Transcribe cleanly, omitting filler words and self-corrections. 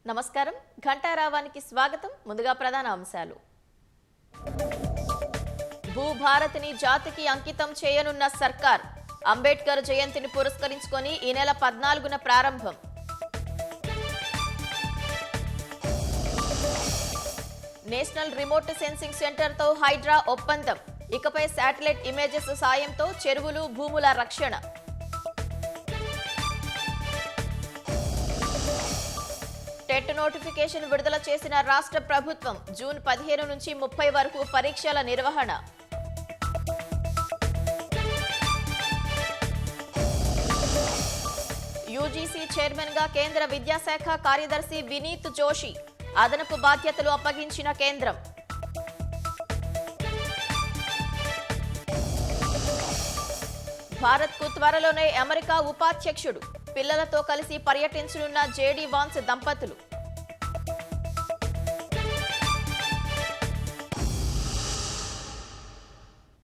నమస్కారం ఘంటారావానికి స్వాగతం ముందుగా ప్రధాన అంశాలు భూభారతిని జాతికి అంకితం చేయనున్న సర్కార్ అంబేద్కర్ జయంతిని పురస్కరించుకొని ఈ నెల 14న ప్రారంభం నేషనల్ రిమోట్ సెన్సింగ్ సెంటర్ తో హైడ్రా ఒప్పందం ఇకపై శాటిలైట్ ఇమేజెస్ సాయంతో చెరువులు భూముల రక్షణ టెట్ నోటిఫికేషన్ విడుదల చేసిన రాష్ట్ర ప్రభుత్వం జూన్ 15 నుంచి 30 వరకు పరీక్షల నిర్వహణ యూజీసీ చైర్మన్ గా కేంద్ర విద్యాశాఖ కార్యదర్శి వినీత్ జోషి అదనపు బాధ్యతలు అప్పగించిన కేంద్రం భారత్కు త్వరలోనే అమెరికా ఉపాధ్యక్షుడు పిల్లలతో కలిసి పర్యటించనున్న జేడీ వాన్స్ దంపతులు